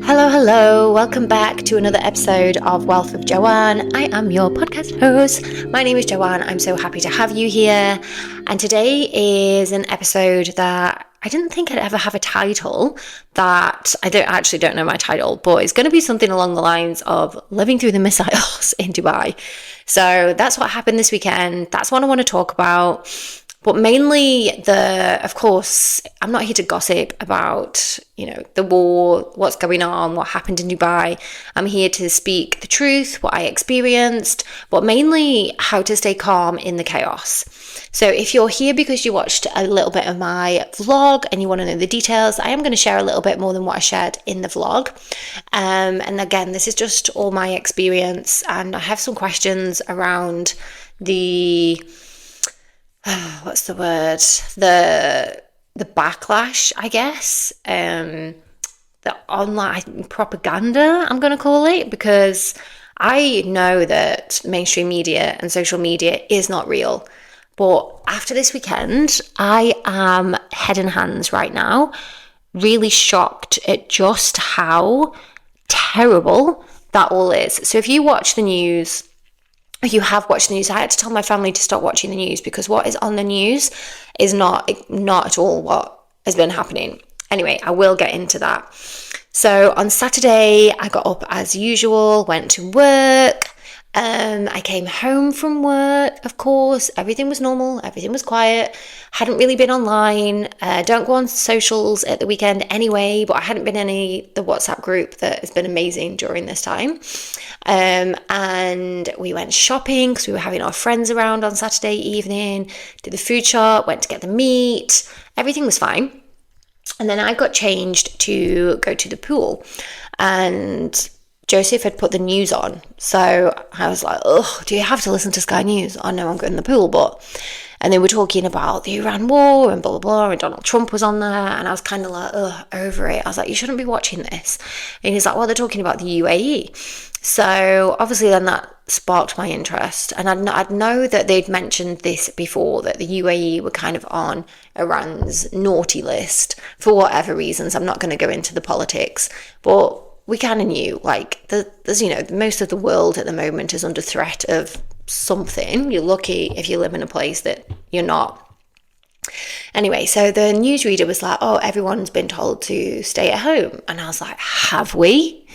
Hello, welcome back to another episode of Wealth with Joanne. I am your podcast host. My name is Joanne. I'm so happy to have you here. And today is an episode that I didn't think I'd ever have a title, that I don't know my title, but it's going to be something along the lines of living through the missiles in Dubai. So that's what happened this weekend. That's what I want to talk about. But mainly of course, I'm not here to gossip about, the war, what's going on, what happened in Dubai. I'm here to speak the truth, what I experienced, but mainly how to stay calm in the chaos. So if you're here because you watched a little bit of my vlog and you want to know the details, I am going to share a little bit more than what I shared in the vlog. And again, this is just all my experience, and I have some questions around what's the word? The backlash, I guess. The online propaganda, I'm going to call it, because I know that mainstream media and social media is not real. But after this weekend, I am head and hands right now, really shocked at just how terrible that all is. So if you watch the news, you have watched the news, I had to tell my family to stop watching the news, because what is on the news is not at all what has been happening. Anyway, I will get into that. So on Saturday, I got up as usual, went to work. I came home from work, of course. Everything was normal. Everything was quiet. Hadn't really been online. Don't go on socials at the weekend anyway, but I hadn't been in the WhatsApp group that has been amazing during this time. And we went shopping because we were having our friends around on Saturday evening, did the food shop, went to get the meat. Everything was fine. And then I got changed to go to the pool, and Joseph had put the news on. So I was like, oh, do you have to listen to Sky News? I know I'm going to the pool, and they were talking about the Iran war and blah, blah, blah, and Donald Trump was on there, and I was kind of like, over it. I was like, you shouldn't be watching this. And he's like, well, they're talking about the UAE. So obviously then that sparked my interest, and I'd know that they'd mentioned this before, that the UAE were kind of on Iran's naughty list for whatever reasons. I'm not going to go into the politics, but we kind of knew, like, there's, most of the world at the moment is under threat of something. You're lucky if you live in a place that you're not. Anyway, so the newsreader was like, oh, everyone's been told to stay at home. And I was like, have we?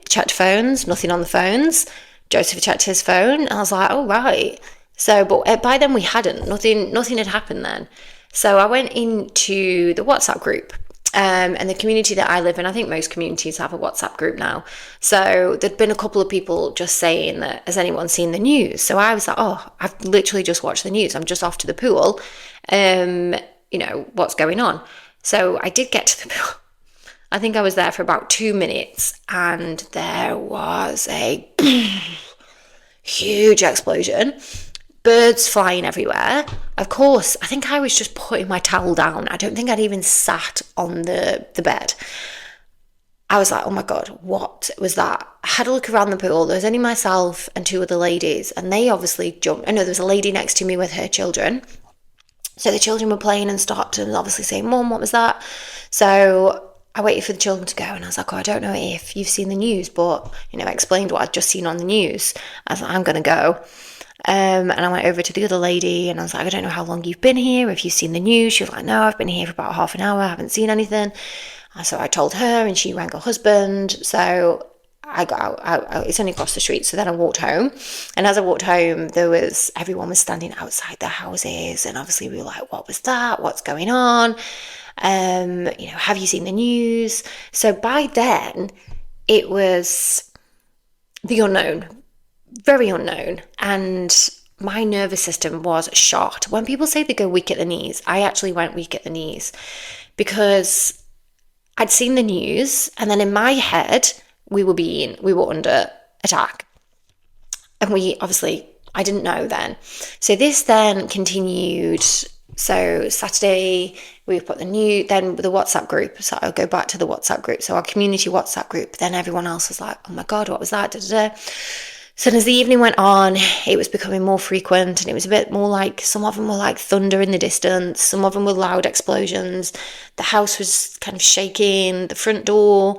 Checked phones, nothing on the phones. Joseph checked his phone. And I was like, oh, right. So, but by then we hadn't. Nothing had happened then. So I went into the WhatsApp group. And the community that I live in, I think most communities have a WhatsApp group now. So there'd been a couple of people just saying that, has anyone seen the news? So I was like, oh, I've literally just watched the news. I'm just off to the pool. What's going on? So I did get to the pool. I think I was there for about 2 minutes, and there was a huge explosion. Birds flying everywhere. Of course, I think I was just putting my towel down. I don't think I'd even sat on the bed. I was like, oh my God, what was that? I had a look around the pool. There was only myself and 2 other ladies, and they obviously jumped. I know there was a lady next to me with her children. So the children were playing and stopped and obviously saying, Mom, what was that? So I waited for the children to go, and I was like, oh, I don't know if you've seen the news, but, I explained what I'd just seen on the news. I was like, I'm going to go. And I went over to the other lady, and I was like, I don't know how long you've been here, if you've seen the news. She was like, no, I've been here for about half an hour, I haven't seen anything. So I told her, and she rang her husband. So I got out, it's only across the street. So then I walked home, and as I walked home, everyone was standing outside their houses, and obviously we were like, what was that? What's going on? Have you seen the news? So by then it was the unknown. Very unknown, and my nervous system was shot. When people say they go weak at the knees, I actually went weak at the knees, because I'd seen the news, and then in my head we were under attack, and I didn't know then. So this then continued. So Saturday we put then the WhatsApp group. So I'll go back to the WhatsApp group. So our community WhatsApp group. Then everyone else was like, oh my God, what was that? Da-da-da. So as the evening went on, it was becoming more frequent, and it was a bit more like, some of them were like thunder in the distance, some of them were loud explosions. The house was kind of shaking, the front door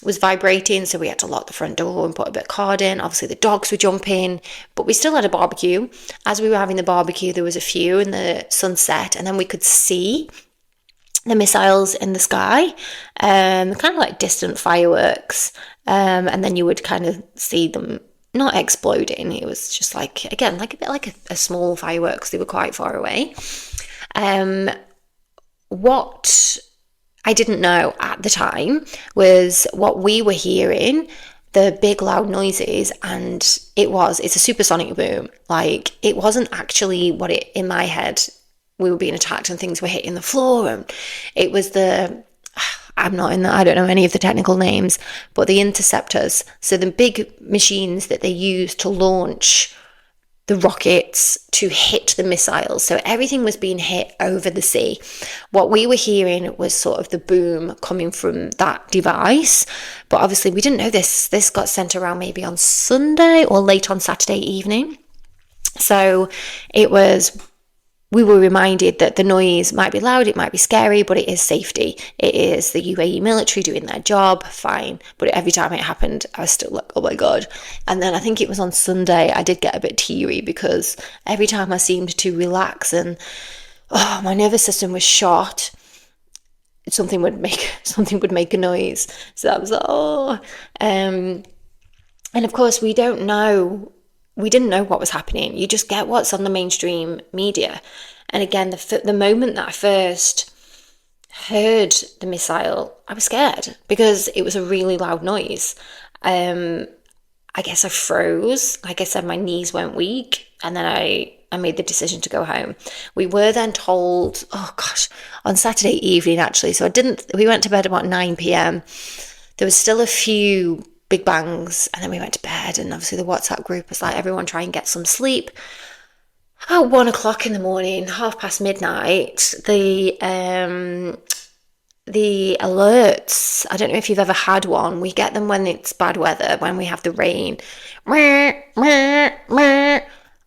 was vibrating, so we had to lock the front door and put a bit of cord in. Obviously the dogs were jumping, but we still had a barbecue. As we were having the barbecue, there was a few in the sunset, and then we could see the missiles in the sky, kind of like distant fireworks, and then you would kind of see them not exploding. It was just like, again, like a bit like a small fireworks. They were quite far away. What I didn't know at the time was what we were hearing, the big loud noises, and it's a supersonic boom. Like, it wasn't actually what it, in my head, we were being attacked and things were hitting the floor, and it was I don't know any of the technical names, but the interceptors. So the big machines that they use to launch the rockets to hit the missiles. So everything was being hit over the sea. What we were hearing was sort of the boom coming from that device. But obviously we didn't know this. This got sent around maybe on Sunday or late on Saturday evening. So we were reminded that the noise might be loud, it might be scary, but it is safety. It is the UAE military doing their job, fine. But every time it happened, I was still like, oh my God. And then I think it was on Sunday, I did get a bit teary because every time I seemed to relax and my nervous system was shot, something would make a noise. So I was like, and of course we didn't know what was happening. You just get what's on the mainstream media. And again, the moment that I first heard the missile, I was scared because it was a really loud noise. I guess I froze. Like I said, my knees went weak, and then I made the decision to go home. We were then told, on Saturday evening actually. So we went to bed about 9 p.m. There was still a few big bangs, and then we went to bed, and obviously the WhatsApp group was like, everyone try and get some sleep. About 1 o'clock in the morning, midnight, the alerts, I don't know if you've ever had one, we get them when it's bad weather, when we have the rain.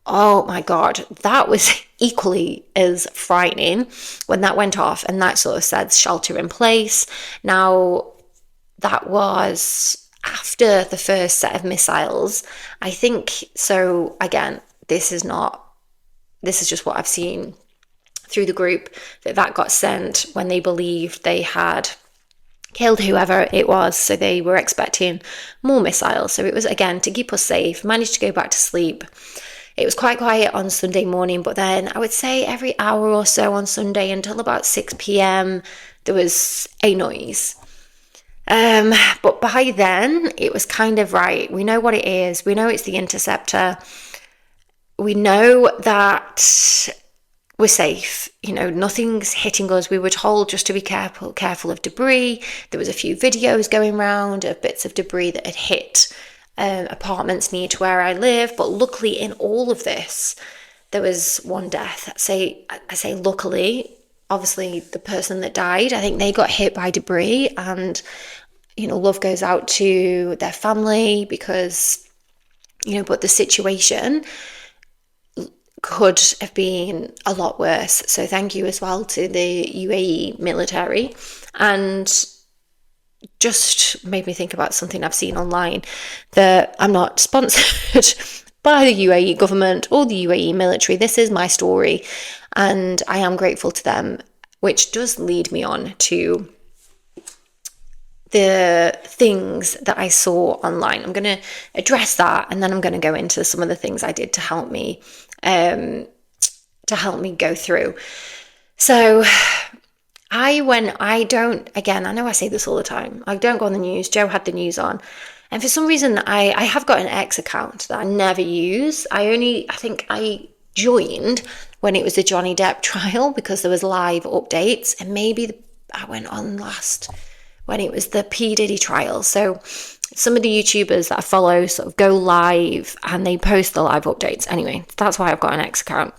Oh my God, that was equally as frightening when that went off, and that sort of said shelter in place. Now, that was after the first set of missiles, I think. So again, this is just what I've seen through the group, that got sent when they believed they had killed whoever it was. So they were expecting more missiles. So it was, again, to keep us safe. Managed to go back to sleep. It was quite quiet on Sunday morning, but then I would say every hour or so on Sunday until about 6 p.m, there was a noise. But by then it was kind of right. We know what it is. We know it's the interceptor. We know that we're safe. Nothing's hitting us. We were told just to be careful of debris. There was a few videos going around of bits of debris that had hit apartments near to where I live. But luckily in all of this, there was one death. I say luckily. Obviously, the person that died, I think they got hit by debris, and, love goes out to their family because, but the situation could have been a lot worse. So thank you as well to the UAE military. And just made me think about something I've seen online, that I'm not sponsored by the UAE government or the UAE military. This is my story, and I am grateful to them, which does lead me on to the things that I saw online. I'm going to address that, and then I'm going to go into some of the things I did to help me go through. So I know I say this all the time, I don't go on the news. Joe had the news on, and for some reason I have got an X account that I never use. I think I joined when it was the Johnny Depp trial because there was live updates, and maybe I went on last when it was the P. Diddy trial. So some of the YouTubers that I follow sort of go live and they post the live updates. Anyway, that's why I've got an X account.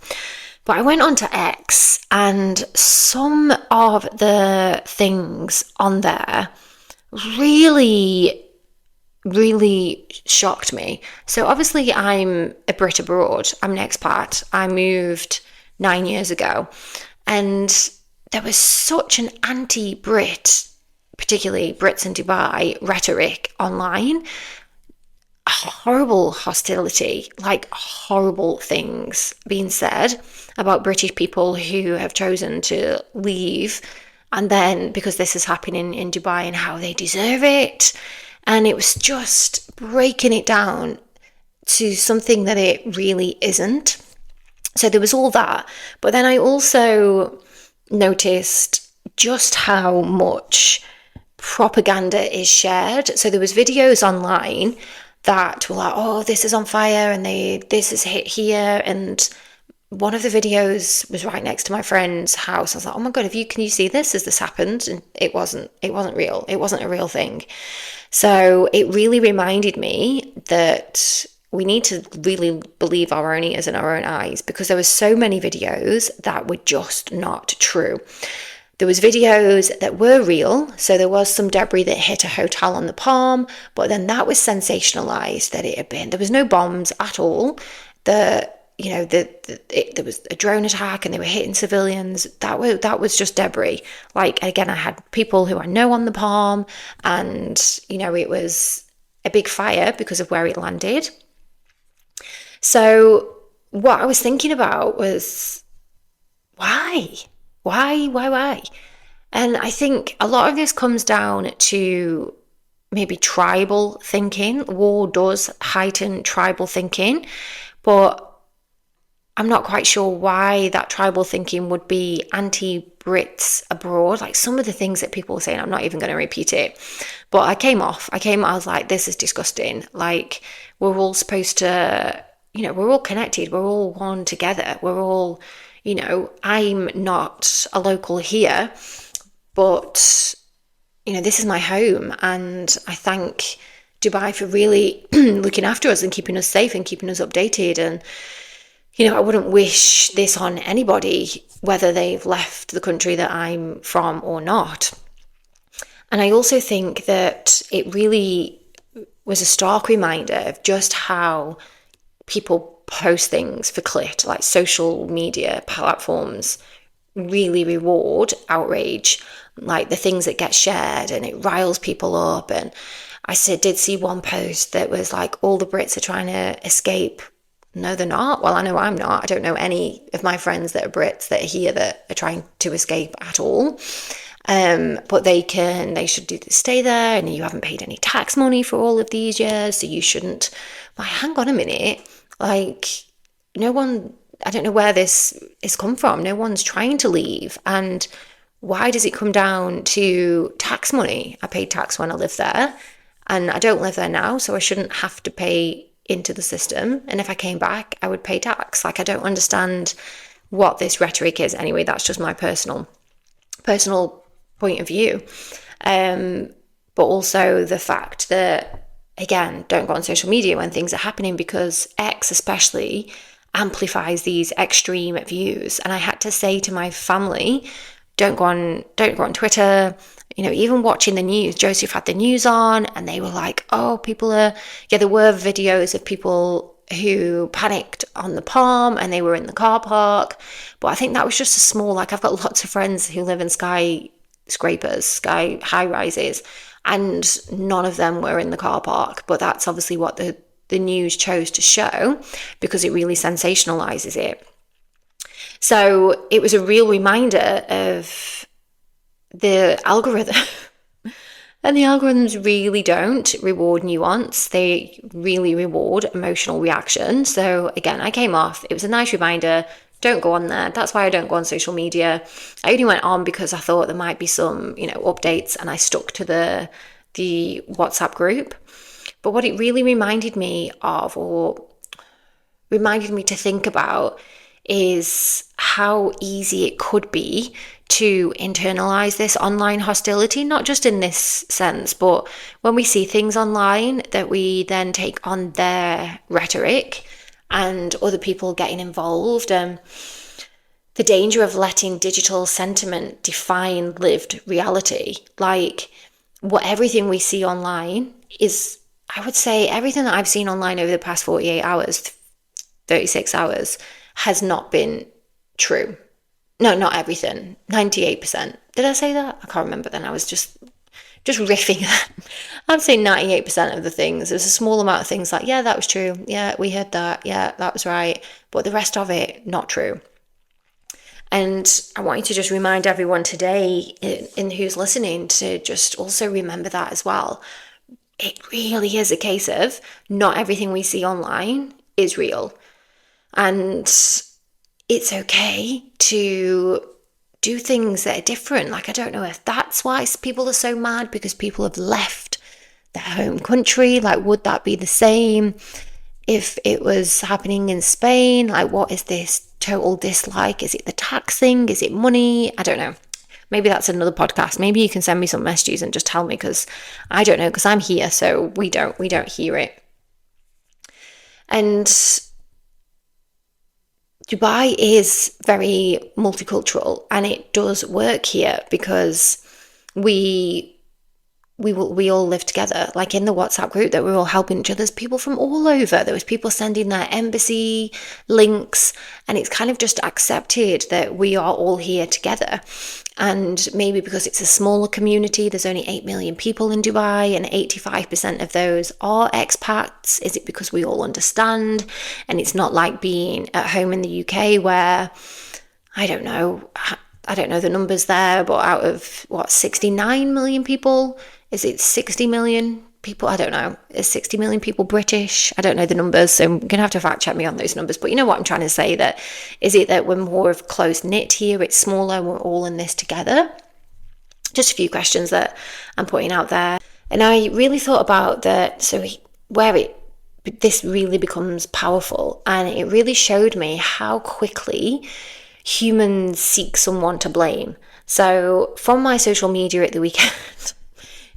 But I went on to X, and some of the things on there really, really shocked me. So obviously I'm a Brit abroad. I'm an expat. I moved 9 years ago, and there was such an anti-Brit particularly Brits in Dubai, rhetoric online, horrible hostility, like horrible things being said about British people who have chosen to leave. And then because this is happening in Dubai and how they deserve it. And it was just breaking it down to something that it really isn't. So there was all that. But then I also noticed just how much propaganda is shared. So there was videos online that were like, oh, this is on fire and this is hit here. And one of the videos was right next to my friend's house. I was like, oh my God, can you see this? Has this happened? And it wasn't real. It wasn't a real thing. So it really reminded me that we need to really believe our own ears and our own eyes, because there were so many videos that were just not true. There was videos that were real. So there was some debris that hit a hotel on the Palm, but then that was sensationalized that it had been, there was no bombs at all. There was a drone attack and they were hitting civilians. That was just debris. Like, again, I had people who I know on the Palm, and, it was a big fire because of where it landed. So what I was thinking about was, why? Why? And I think a lot of this comes down to maybe tribal thinking. War does heighten tribal thinking, but I'm not quite sure why that tribal thinking would be anti-Brits abroad. Like some of the things that people were saying, I'm not even going to repeat it. But I was like, this is disgusting. Like, we're all supposed to, we're all connected. We're all one together. We're all, I'm not a local here, but, this is my home. And I thank Dubai for really looking after us and keeping us safe and keeping us updated. And, I wouldn't wish this on anybody, whether they've left the country that I'm from or not. And I also think that it really was a stark reminder of just how people post things for clit, like social media platforms really reward outrage, like the things that get shared, and it riles people up. And I did see one post that was like, all the Brits are trying to escape. No, they're not. Well, I know I'm not. I don't know any of my friends that are Brits that are here that are trying to escape at all. But they should stay there, and you haven't paid any tax money for all of these years, so you shouldn't. Like, hang on a minute. Like, no one, I don't know where this has come from. No one's trying to leave. And why does it come down to tax money? I paid tax when I lived there, and I don't live there now, so I shouldn't have to pay into the system. And if I came back, I would pay tax. Like, I don't understand what this rhetoric is. Anyway, that's just my personal point of view. But also the fact that, again, don't go on social media when things are happening, because X especially amplifies these extreme views. And I had to say to my family, don't go on Twitter. Even watching the news, Joseph had the news on, and they were like, oh, there were videos of people who panicked on the Palm and they were in the car park. But I think that was just I've got lots of friends who live in skyscrapers, sky high rises, and none of them were in the car park. But that's obviously what the news chose to show, because it really sensationalizes it. So it was a real reminder of the algorithm. And the algorithms really don't reward nuance. They really reward emotional reaction. So again, I came off. It was a nice reminder. Don't go on there. That's why I don't go on social media. I only went on because I thought there might be some, updates, and I stuck to the WhatsApp group. But what it really reminded me of, or reminded me to think about, is how easy it could be to internalize this online hostility, not just in this sense, but when we see things online that we then take on their rhetoric and other people getting involved. The danger of letting digital sentiment define lived reality. Like, everything we see online is, I would say, everything that I've seen online over the past 48 hours, 36 hours, has not been true. No, not everything. 98%. Did I say that? I can't remember then. I was just just riffing. I'd say 98% of the things. There's a small amount of things like, yeah, that was true. Yeah, we heard that. Yeah, that was right. But the rest of it, not true. And I want you to just remind everyone today in who's listening to just also remember that as well. It really is a case of not everything we see online is real. And it's okay to do things that are different. Like, I don't know if that's why people are so mad, because people have left their home country. Like, would that be the same if it was happening in Spain? Like, what is this total dislike? Is it the tax thing? Is it money? I don't know. Maybe that's another podcast. Maybe you can send me some messages and just tell me, because I don't know, because I'm here, so we don't hear it. And Dubai is very multicultural, and it does work here because we all live together. Like in the WhatsApp group that we're all helping each other, there's people from all over. There was people sending their embassy links, and it's kind of just accepted that we are all here together. And maybe because it's a smaller community, there's only 8 million people in Dubai, and 85% of those are expats. Is it because we all understand? And it's not like being at home in the UK where, I don't know the numbers there, but out of 69 million people, is it 60 million people? I don't know. Is 60 million people British? I don't know the numbers, so I'm going to have to fact check me on those numbers. But you know what I'm trying to say, that is it that we're more of close knit here, it's smaller, we're all in this together? Just a few questions that I'm putting out there. And I really thought about that, so this really becomes powerful, and it really showed me how quickly humans seek someone to blame. So from my social media at the weekend,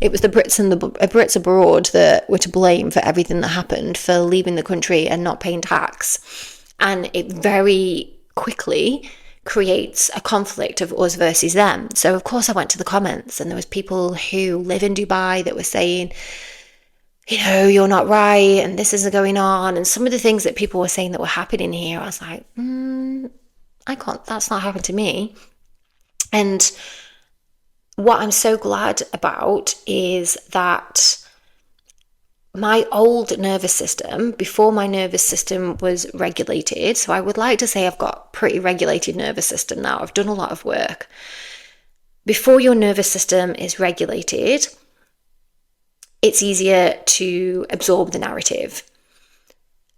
it was the Brits abroad that were to blame for everything that happened, for leaving the country and not paying tax. And it very quickly creates a conflict of us versus them. So of course I went to the comments, and there was people who live in Dubai that were saying, you're not right, and this isn't going on. And some of the things that people were saying that were happening here, I was like, that's not happened to me. And what I'm so glad about is that my old nervous system, before my nervous system was regulated, so I would like to say I've got pretty regulated nervous system now. I've done a lot of work. Before your nervous system is regulated, it's easier to absorb the narrative.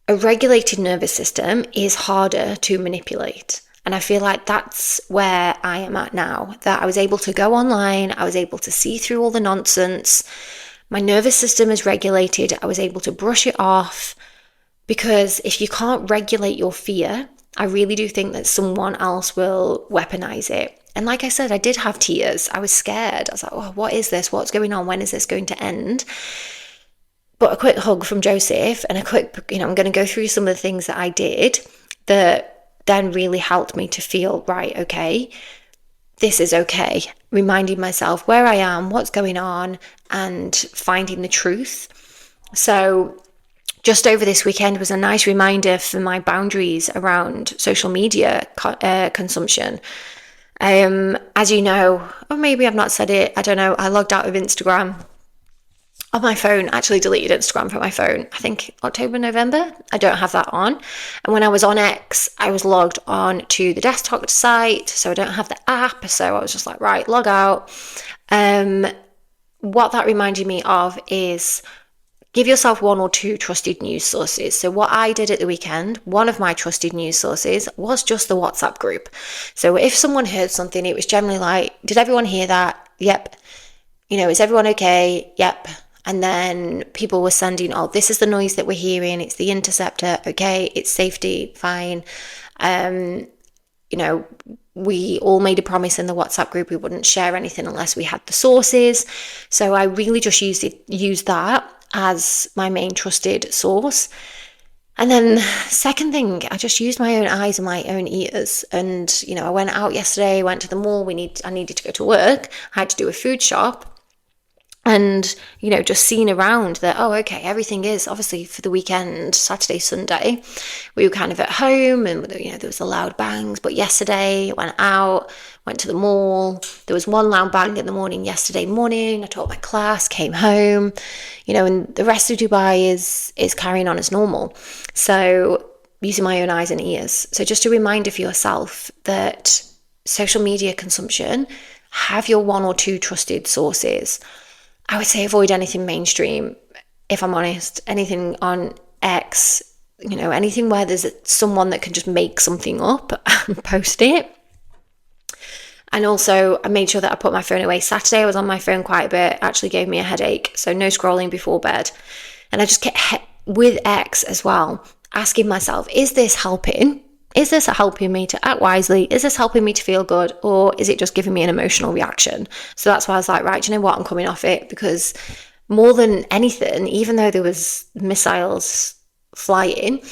A regulated nervous system is harder to manipulate. And I feel like that's where I am at now, that I was able to go online, I was able to see through all the nonsense. My nervous system is regulated. I was able to brush it off, because if you can't regulate your fear, I really do think that someone else will weaponize it. And like I said, I did have tears. I was scared. I was like, oh, what is this? What's going on? When is this going to end? But a quick hug from Joseph, and a quick, I'm going to go through some of the things that I did that then really helped me to feel, right, okay, this is okay. Reminding myself where I am, what's going on, and finding the truth. So just over this weekend was a nice reminder for my boundaries around social media consumption. As you know, or maybe I've not said it, I don't know, I logged out of Instagram on my phone, actually deleted Instagram from my phone, I think October, November. I don't have that on. And when I was on X, I was logged on to the desktop site, so I don't have the app. So I was just like, right, log out. What that reminded me of is give yourself one or two trusted news sources. So what I did at the weekend, one of my trusted news sources was just the WhatsApp group. So if someone heard something, it was generally like, did everyone hear that? Yep. Is everyone okay? Yep. And then people were sending, oh, this is the noise that we're hearing. It's the interceptor. Okay, it's safety. Fine. We all made a promise in the WhatsApp group we wouldn't share anything unless we had the sources. So I really just used that as my main trusted source. And then second thing, I just used my own eyes and my own ears. And, I went out yesterday, went to the mall. I needed to go to work. I had to do a food shop. And, just seeing around that, oh, okay, everything is obviously for the weekend, Saturday, Sunday. We were kind of at home and, there was the loud bangs. But yesterday, went out, went to the mall. There was one loud bang in the morning yesterday morning. I taught my class, came home, and the rest of Dubai is carrying on as normal. So using my own eyes and ears. So just a reminder for yourself that social media consumption, have your one or two trusted sources. I would say avoid anything mainstream, if I'm honest, anything on X, anything where there's someone that can just make something up and post it. And also I made sure that I put my phone away. Saturday I was on my phone quite a bit, actually gave me a headache. So no scrolling before bed. And I just kept, with X as well, asking myself, is this helping? Is this helping me to act wisely? Is this helping me to feel good? Or is it just giving me an emotional reaction? So that's why I was like, right, do you know what? I'm coming off it, because more than anything, even though there was missiles flying,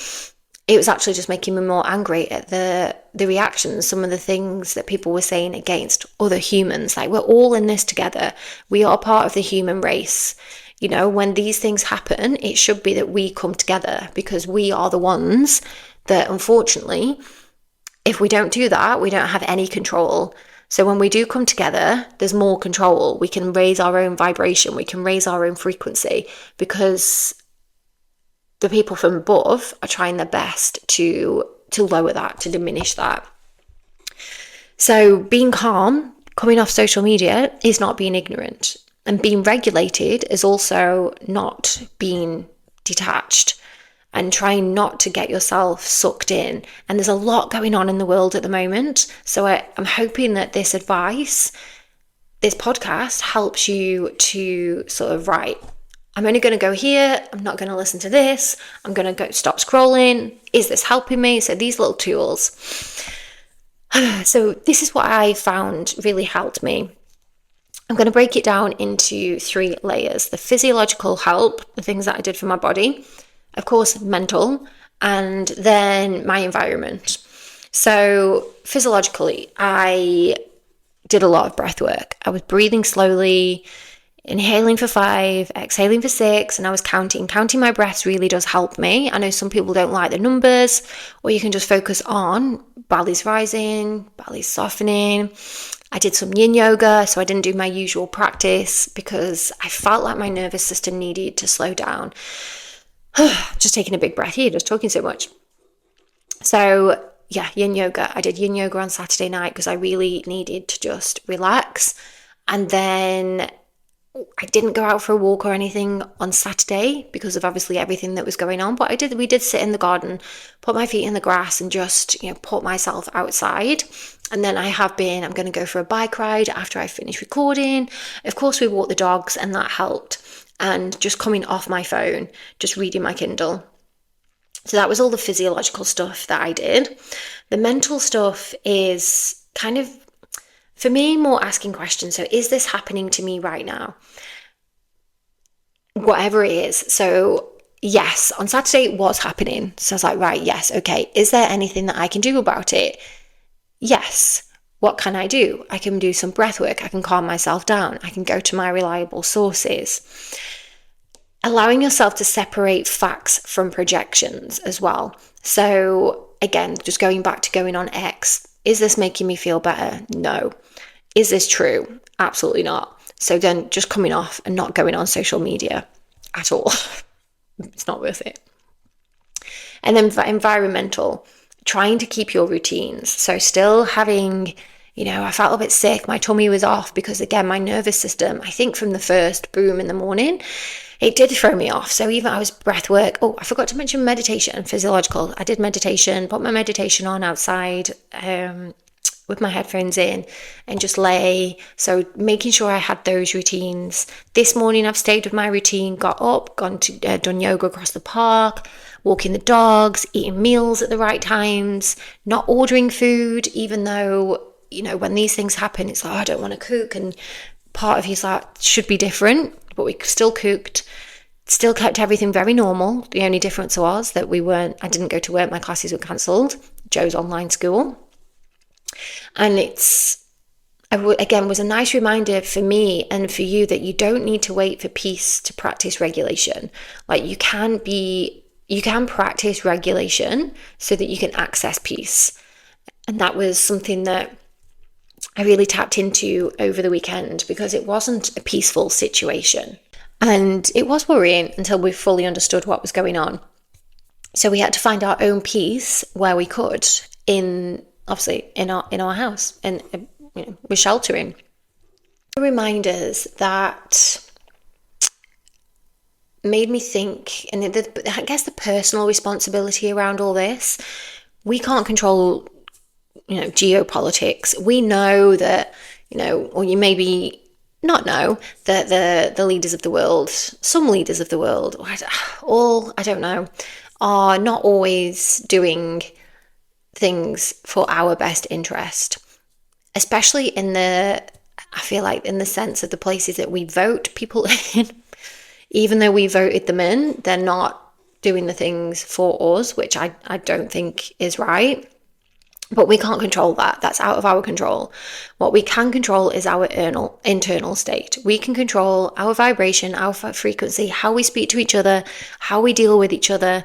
it was actually just making me more angry at the reactions, some of the things that people were saying against other humans. Like, we're all in this together. We are part of the human race. When these things happen, it should be that we come together, because we are the ones that, unfortunately, if we don't do that, we don't have any control. So when we do come together, there's more control. We can raise our own vibration. We can raise our own frequency, because the people from above are trying their best to lower that, to diminish that. So being calm, coming off social media, is not being ignorant. And being regulated is also not being detached and trying not to get yourself sucked in. And there's a lot going on in the world at the moment. So I'm hoping that this advice, this podcast, helps you to sort of, right, I'm only going to go here. I'm not going to listen to this. I'm going to go stop scrolling. Is this helping me? So these little tools. So this is what I found really helped me. I'm going to break it down into 3 layers. The physiological help, the things that I did for my body, of course, mental, and then my environment. So physiologically, I did a lot of breath work. I was breathing slowly, inhaling for 5, exhaling for 6, and I was counting. Counting my breaths really does help me. I know some people don't like the numbers, or you can just focus on belly's rising, belly's softening. I did some yin yoga, so I didn't do my usual practice because I felt like my nervous system needed to slow down. Just taking a big breath here, just talking so much. So yeah, yin yoga. I did yin yoga on Saturday night because I really needed to just relax. And then I didn't go out for a walk or anything on Saturday because of obviously everything that was going on. But we did sit in the garden, put my feet in the grass and just, put myself outside. And then I'm going to go for a bike ride after I finish recording. Of course, we walked the dogs and that helped. And just coming off my phone, just reading my Kindle. So that was all the physiological stuff that I did. The mental stuff is kind of, for me, more asking questions. So is this happening to me right now? Whatever it is. So yes, on Saturday it was happening. So I was like, right, yes, okay. Is there anything that I can do about it? Yes. What can I do? I can do some breath work. I can calm myself down. I can go to my reliable sources. Allowing yourself to separate facts from projections as well. So again, just going back to going on X, is this making me feel better? No. Is this true? Absolutely not. So then just coming off and not going on social media at all. It's not worth it. And then environmental, trying to keep your routines. So still having, I felt a bit sick. My tummy was off because, again, my nervous system, I think from the first boom in the morning, it did throw me off. So even I was breath work. Oh, I forgot to mention meditation, physiological. I did meditation, put my meditation on outside with my headphones in and just lay. So making sure I had those routines. This morning I've stayed with my routine, got up, done yoga across the park, walking the dogs, eating meals at the right times, not ordering food, even though, when these things happen, it's like, I don't want to cook. And part of you's like, should be different, but we still cooked, still kept everything very normal. The only difference was that I didn't go to work, my classes were cancelled, Joe's online school. And again, was a nice reminder for me and for you that you don't need to wait for peace to practice regulation. Like you can practice regulation so that you can access peace. And that was something that I really tapped into over the weekend, because it wasn't a peaceful situation. And it was worrying until we fully understood what was going on. So we had to find our own peace where we could, obviously in our house, and with sheltering. Reminders that made me think, and I guess the personal responsibility around all this. We can't control, geopolitics. We know that, or you maybe not know that the leaders of the world, some leaders of the world, I don't know, are not always doing things for our best interest, especially I feel like in the sense of the places that we vote people in. Even though we voted them in, they're not doing the things for us, which I don't think is right. But we can't control that. That's out of our control. What we can control is our internal state. We can control our vibration, our frequency, how we speak to each other, how we deal with each other,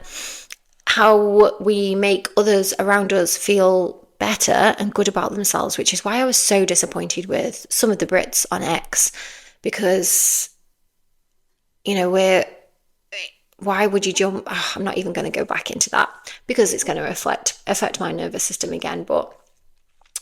how we make others around us feel better and good about themselves, which is why I was so disappointed with some of the Brits on X, because, why would you jump? Oh, I'm not even going to go back into that, because it's going to affect my nervous system again. But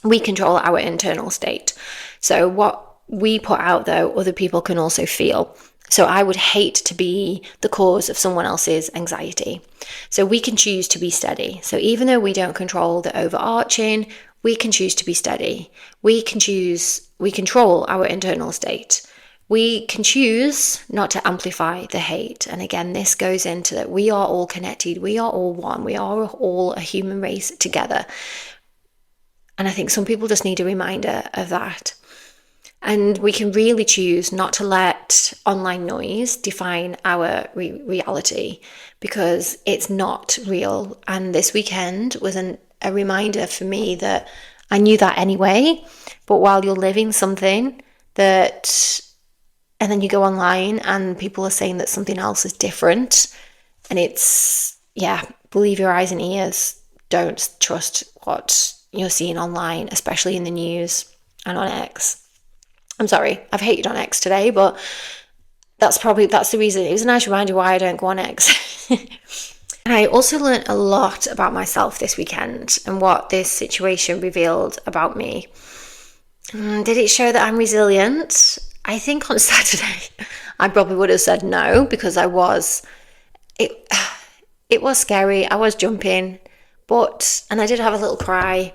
we control our internal state. So what we put out, though, other people can also feel. So I would hate to be the cause of someone else's anxiety. So we can choose to be steady. So even though we don't control the overarching, we can choose to be steady. We control our internal state. We can choose not to amplify the hate. And again, this goes into that we are all connected. We are all one. We are all a human race together. And I think some people just need a reminder of that. And we can really choose not to let online noise define our reality, because it's not real. And this weekend was a reminder for me that I knew that anyway. But while you're living something and then you go online and people are saying that something else is different, and believe your eyes and ears. Don't trust what you're seeing online, especially in the news and on X. I'm sorry, I've hated on X today, but that's the reason. It was a nice reminder why I don't go on X. And I also learned a lot about myself this weekend and what this situation revealed about me. Did it show that I'm resilient? I think on Saturday I probably would have said no, because it was scary. I was jumping, and I did have a little cry,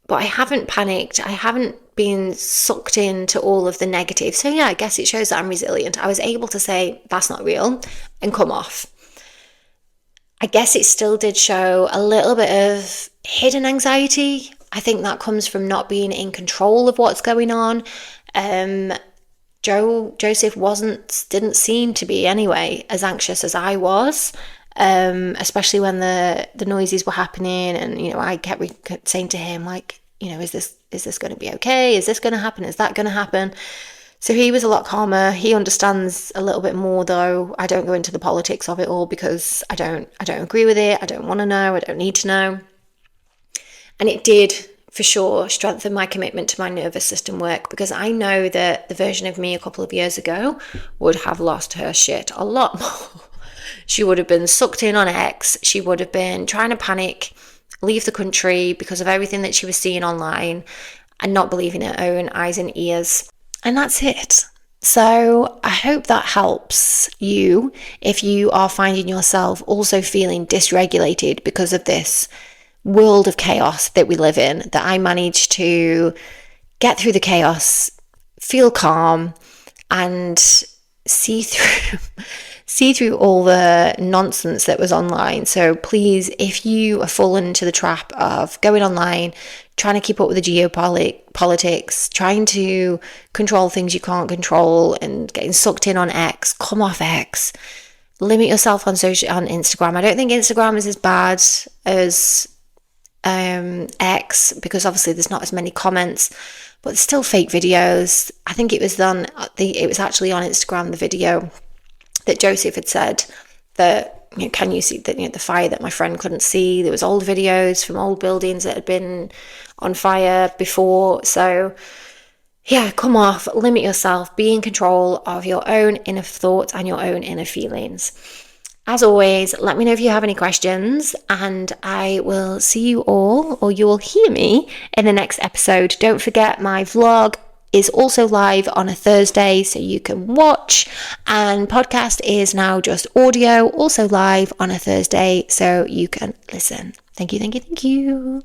but I haven't panicked. I haven't been sucked into all of the negative. So yeah, I guess it shows that I'm resilient. I was able to say that's not real and come off. I guess it still did show a little bit of hidden anxiety. I think that comes from not being in control of what's going on. Joseph didn't seem to be anyway as anxious as I was, especially when the noises were happening, and I kept saying to him, like, is this going to be okay? Is this going to happen? Is that going to happen? So he was a lot calmer. He understands a little bit more, though. I don't go into the politics of it all, because I don't agree with it. I don't want to know. I don't need to know. And it did, for sure, strengthen my commitment to my nervous system work, because I know that the version of me a couple of years ago would have lost her shit a lot more. She would have been sucked in on X. She would have been trying to panic, leave the country because of everything that she was seeing online, and not believing her own eyes and ears. And that's it. So I hope that helps you if you are finding yourself also feeling dysregulated because of this world of chaos that we live in, that I managed to get through the chaos, feel calm, and see through all the nonsense that was online. So please, if you have fallen into the trap of going online, trying to keep up with the geopolitics, trying to control things you can't control, and getting sucked in on X, come off X. Limit yourself on Instagram. I don't think Instagram is as bad as X, because obviously there's not as many comments, but it's still fake videos. I think it was actually on Instagram, the video that Joseph had said that can you see the fire that my friend couldn't see? There was old videos from old buildings that had been on fire before. So yeah, come off, limit yourself, be in control of your own inner thoughts and your own inner feelings. As always, let me know if you have any questions, and I will see you all, or you will hear me in the next episode. Don't forget, my vlog is also live on a Thursday, so you can watch, and podcast is now just audio, also live on a Thursday, so you can listen. Thank you, thank you, thank you.